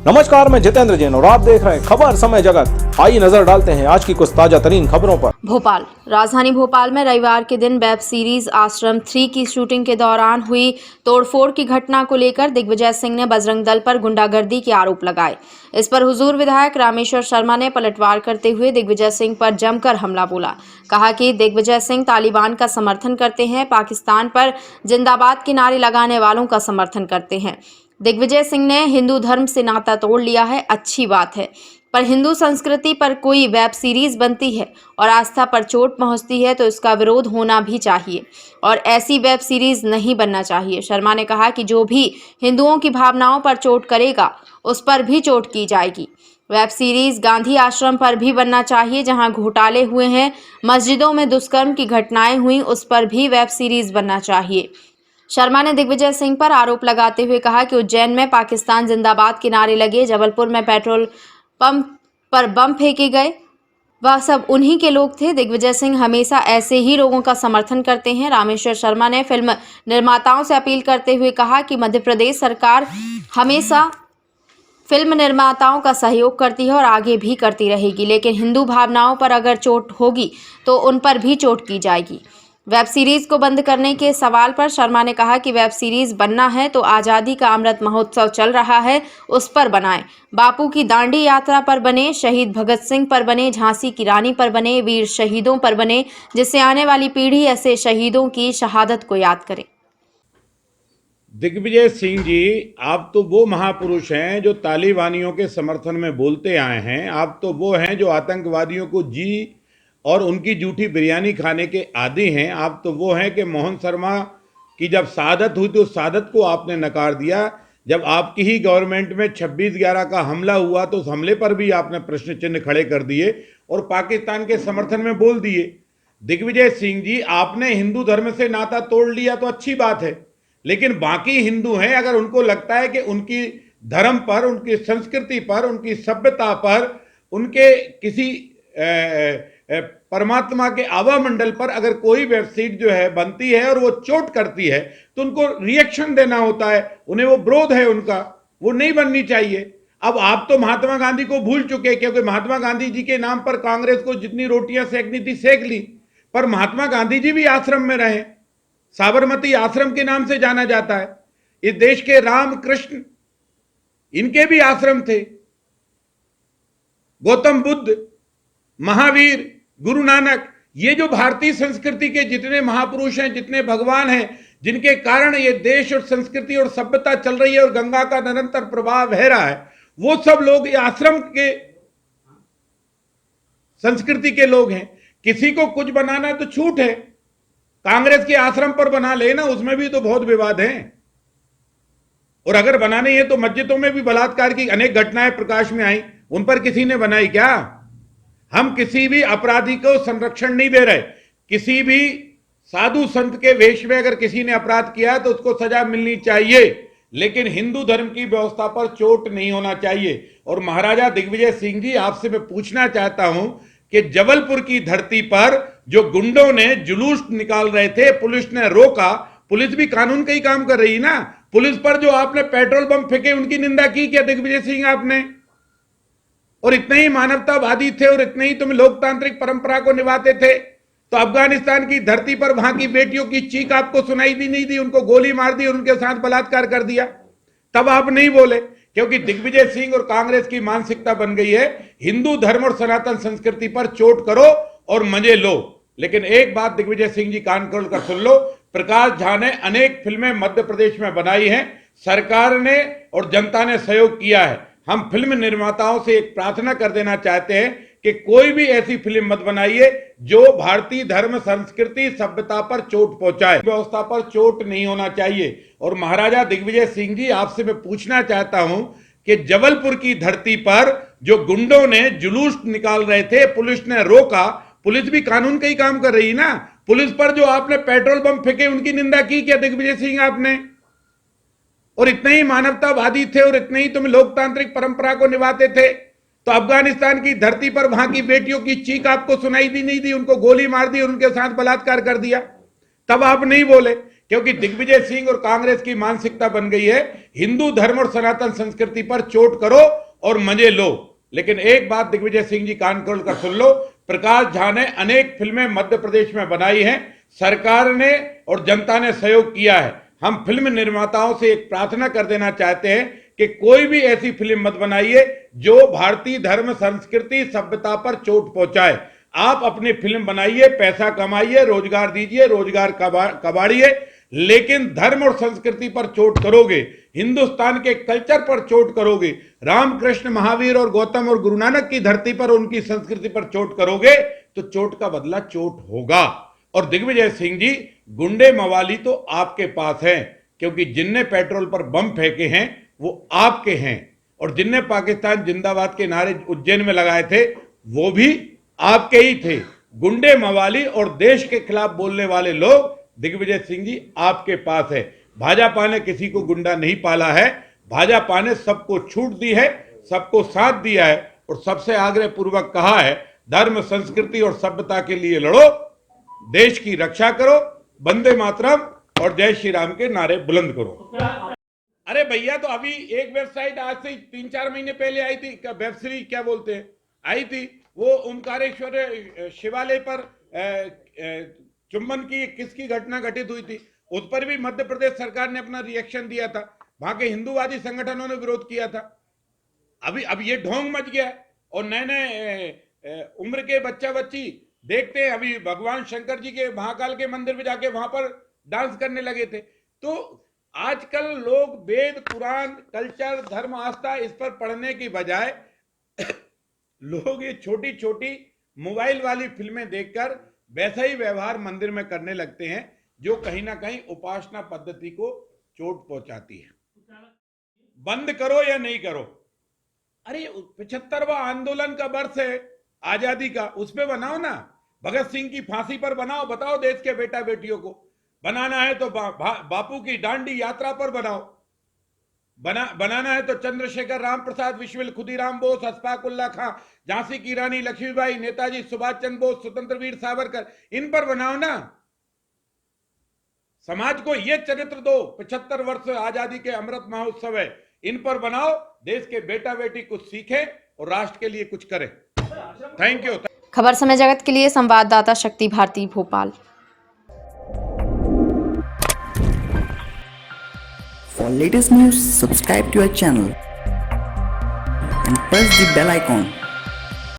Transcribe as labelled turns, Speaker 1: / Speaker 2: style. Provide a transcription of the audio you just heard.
Speaker 1: नमस्कार, मैं जितेंद्र जैन और आप देख रहे हैं खबर समय जगत। आइए नजर डालते हैं आज की कुछ ताजा तरीन खबरों पर।
Speaker 2: भोपाल। राजधानी भोपाल में रविवार के दिन वेब सीरीज आश्रम 3 की शूटिंग के दौरान हुई तोड़फोड़ की घटना को लेकर दिग्विजय सिंह ने बजरंग दल पर गुंडागर्दी के आरोप लगाए। इस पर हुजूर विधायक रामेश्वर शर्मा ने पलटवार करते हुए दिग्विजय सिंह पर जमकर हमला बोला। कहा कि दिग्विजय सिंह तालिबान का समर्थन करते हैं, पाकिस्तान पर जिंदाबाद के नारे लगाने वालों का समर्थन करते हैं। दिग्विजय सिंह ने हिंदू धर्म से नाता तोड़ लिया है, अच्छी बात है, पर हिंदू संस्कृति पर कोई वेब सीरीज बनती है और आस्था पर चोट पहुंचती है तो इसका विरोध होना भी चाहिए और ऐसी वेब सीरीज नहीं बनना चाहिए। शर्मा ने कहा कि जो भी हिंदुओं की भावनाओं पर चोट करेगा उस पर भी चोट की जाएगी। वेब सीरीज गांधी आश्रम पर भी बनना चाहिए, जहां घोटाले हुए हैं, मस्जिदों में दुष्कर्म की घटनाएं हुई, उस पर भी वेब सीरीज बनना चाहिए। शर्मा ने दिग्विजय सिंह पर आरोप लगाते हुए कहा कि उज्जैन में पाकिस्तान जिंदाबाद के नारे लगे, जबलपुर में पेट्रोल पंप पर बम फेंके गए, वह सब उन्हीं के लोग थे। दिग्विजय सिंह हमेशा ऐसे ही लोगों का समर्थन करते हैं। रामेश्वर शर्मा ने फिल्म निर्माताओं से अपील करते हुए कहा कि मध्य प्रदेश सरकार हमेशा फिल्म निर्माताओं का सहयोग करती है और आगे भी करती रहेगी, लेकिन हिंदू भावनाओं पर अगर चोट होगी तो उन पर भी चोट की जाएगी। वेब सीरीज को बंद करने के सवाल पर शर्मा ने कहा कि वेब सीरीज बनना है तो आज़ादी का अमृत महोत्सव चल रहा है, उस पर बनाएं, बापू की दांडी यात्रा पर बने, शहीद भगत सिंह पर बने, झांसी की रानी पर बने, वीर शहीदों पर बने, जिससे आने वाली पीढ़ी ऐसे शहीदों की शहादत को याद करे।
Speaker 3: दिग्विजय सिंह जी, आप तो वो महापुरुष हैं जो तालिबानियों के समर्थन में बोलते आए हैं। आप तो वो हैं जो आतंकवादियों को जी और उनकी जूठी बिरयानी खाने के आदी हैं। आप तो वो हैं कि मोहन शर्मा की जब शहादत हुई तो उस शहादत को आपने नकार दिया। जब आपकी ही गवर्नमेंट में 26/11 का हमला हुआ तो उस हमले पर भी आपने प्रश्न चिन्ह खड़े कर दिए और पाकिस्तान के समर्थन में बोल दिए। दिग्विजय सिंह जी, आपने हिंदू धर्म से नाता तोड़ लिया तो अच्छी बात है, लेकिन बाकी हिंदू हैं, अगर उनको लगता है कि उनकी धर्म पर, उनकी संस्कृति पर, उनकी सभ्यता पर, उनके किसी परमात्मा के आवा मंडल पर अगर कोई वेबसाइट जो है बनती है और वो चोट करती है तो उनको रिएक्शन देना होता है, उन्हें वो विरोध है उनका, वो नहीं बननी चाहिए। अब आप तो महात्मा गांधी को भूल चुके, क्योंकि महात्मा गांधी जी के नाम पर कांग्रेस को जितनी रोटियां सेकनी थी सेक ली, पर महात्मा गांधी जी भी आश्रम में रहे, साबरमती आश्रम के नाम से जाना जाता है। इस देश के राम कृष्ण, इनके भी आश्रम थे। गौतम बुद्ध, महावीर, गुरु नानक, ये जो भारतीय संस्कृति के जितने महापुरुष हैं, जितने भगवान हैं, जिनके कारण ये देश और संस्कृति और सभ्यता चल रही है और गंगा का निरंतर प्रवाह बह रहा है, वो सब लोग ये आश्रम के संस्कृति के लोग हैं। किसी को कुछ बनाना है तो छूट है, कांग्रेस के आश्रम पर बना लेना, उसमें भी तो बहुत विवाद है। और अगर बनाने हैं तो मस्जिदों में भी बलात्कार की अनेक घटनाएं प्रकाश में आई, उन पर किसी ने बनाई क्या? हम किसी भी अपराधी को संरक्षण नहीं दे रहे। किसी भी साधु संत के वेश में अगर किसी ने अपराध किया तो उसको सजा मिलनी चाहिए, लेकिन हिंदू धर्म की व्यवस्था पर चोट नहीं होना चाहिए। और महाराजा दिग्विजय सिंह जी, आपसे मैं पूछना चाहता हूं कि जबलपुर की धरती पर जो गुंडों ने जुलूस निकाल रहे थे, पुलिस ने रोका, पुलिस भी कानून का ही काम कर रही ना। पुलिस पर जो आपने पेट्रोल बम फेंके उनकी निंदा की क्या दिग्विजय सिंह आपने? और इतने ही मानवतावादी थे और इतने ही तुम लोकतांत्रिक परंपरा को निभाते थे तो अफगानिस्तान की धरती पर वहां की बेटियों की चीख आपको सुनाई भी नहीं दी, उनको गोली मार दी और उनके साथ बलात्कार कर दिया, तब आप नहीं बोले, क्योंकि दिग्विजय सिंह और कांग्रेस की मानसिकता बन गई है हिंदू धर्म और सनातन संस्कृति पर चोट करो और मजे लो। लेकिन एक बात दिग्विजय सिंह जी कान खोल कर सुन लो, प्रकाश झा ने अनेक फिल्में मध्य प्रदेश में बनाई हैं, सरकार ने और जनता ने सहयोग किया है। हम फिल्म निर्माताओं से एक प्रार्थना कर देना चाहते हैं कि कोई भी ऐसी फिल्म मत बनाइए जो भारतीय धर्म, संस्कृति, सभ्यता पर चोट पहुंचाए। व्यवस्था पर चोट नहीं होना चाहिए। और महाराजा दिग्विजय सिंह जी, आपसे मैं पूछना चाहता हूं कि जबलपुर की धरती पर जो गुंडों ने जुलूस निकाल रहे थे, पुलिस ने रोका, पुलिस भी कानून का ही काम कर रही ना। पुलिस पर जो आपने पेट्रोल बम फेंके उनकी निंदा की क्या दिग्विजय सिंह आपने? और इतने ही मानवतावादी थे और इतने ही तुम लोकतांत्रिक परंपरा को निभाते थे तो अफगानिस्तान की धरती पर वहां की बेटियों की चीख आपको सुनाई भी नहीं दी, उनको गोली मार दी और उनके साथ बलात्कार कर दिया, तब आप नहीं बोले, क्योंकि दिग्विजय सिंह और कांग्रेस की मानसिकता बन गई है हिंदू धर्म और सनातन संस्कृति पर चोट करो और मजे लो। लेकिन एक बात दिग्विजय सिंह जी कान खोल कर सुन लो, प्रकाश झा ने अनेक फिल्में मध्य प्रदेश में बनाई हैं, सरकार ने और जनता ने सहयोग किया है। हम फिल्म निर्माताओं से एक प्रार्थना कर देना चाहते हैं कि कोई भी ऐसी फिल्म मत बनाइए जो भारतीय धर्म संस्कृति सभ्यता पर चोट पहुंचाए। आप अपनी फिल्म बनाइए, पैसा कमाइए, रोजगार दीजिए, रोजगार कबाड़िए, लेकिन धर्म और संस्कृति पर चोट करोगे, हिंदुस्तान के कल्चर पर चोट करोगे, रामकृष्ण महावीर और गौतम और गुरु नानक की धरती पर उनकी संस्कृति पर चोट करोगे तो चोट का बदला चोट होगा। और दिग्विजय सिंह जी, गुंडे मवाली तो आपके पास हैं, क्योंकि जिनने पेट्रोल पर बम फेंके हैं वो आपके हैं, और जिनने पाकिस्तान जिंदाबाद के नारे उज्जैन में लगाए थे वो भी आपके ही थे। गुंडे मवाली और देश के खिलाफ बोलने वाले लोग दिग्विजय सिंह जी आपके पास है। भाजपा ने किसी को गुंडा नहीं पाला है, भाजपा ने सबको छूट दी है, सबको साथ दिया है और सबसे आग्रह पूर्वक कहा है धर्म संस्कृति और सभ्यता के लिए लड़ो, देश की रक्षा करो, वंदे मातरम और जय श्री राम के नारे बुलंद करो। अरे भैया, तो अभी एक वेबसाइट आज से 3-4 महीने पहले आई थी, वेब सीरीज क्या बोलते हैं, आई थी, वो ओमकारेश्वर शिवालय पर चुंबन की किसकी घटना घटित हुई थी, उस पर भी मध्य प्रदेश सरकार ने अपना रिएक्शन दिया था, वहां के हिंदूवादी संगठनों ने विरोध किया था। अब ये ढोंग मच गया और नए नए उम्र के बच्चा बच्ची देखते हैं, अभी भगवान शंकर जी के महाकाल के मंदिर में जाके वहां पर डांस करने लगे थे। तो आजकल लोग वेद पुराण कल्चर धर्म आस्था इस पर पढ़ने की बजाय लोग ये छोटी छोटी मोबाइल वाली फिल्में देखकर वैसा ही व्यवहार मंदिर में करने लगते हैं, जो कहीं ना कहीं उपासना पद्धति को चोट पहुंचाती है। बंद करो या नहीं करो। अरे 75वां आंदोलन का वर्ष है आजादी का, उस पे बनाओ ना, भगत सिंह की फांसी पर बनाओ, बताओ देश के बेटा बेटियों को। बनाना है तो बापू की दांडी यात्रा पर बनाओ, बनाना है तो चंद्रशेखर राम प्रसाद विश्वविल खुदीराम बोस, अशफाक उल्लाह खां, झांसी की रानी लक्ष्मीबाई, नेताजी सुभाष चंद्र बोस, स्वतंत्र वीर सावरकर, इन पर बनाओ ना। समाज को ये चरित्र दो, 75 वर्ष आजादी के अमृत महोत्सव है, इन पर बनाओ, देश के बेटा बेटी कुछ सीखे और राष्ट्र के लिए कुछ करें। Thank you.
Speaker 2: खबर समय जगत के लिए संवाददाता शक्ति Bharti, Bhopal.
Speaker 4: For latest news, subscribe to our channel and press the bell icon.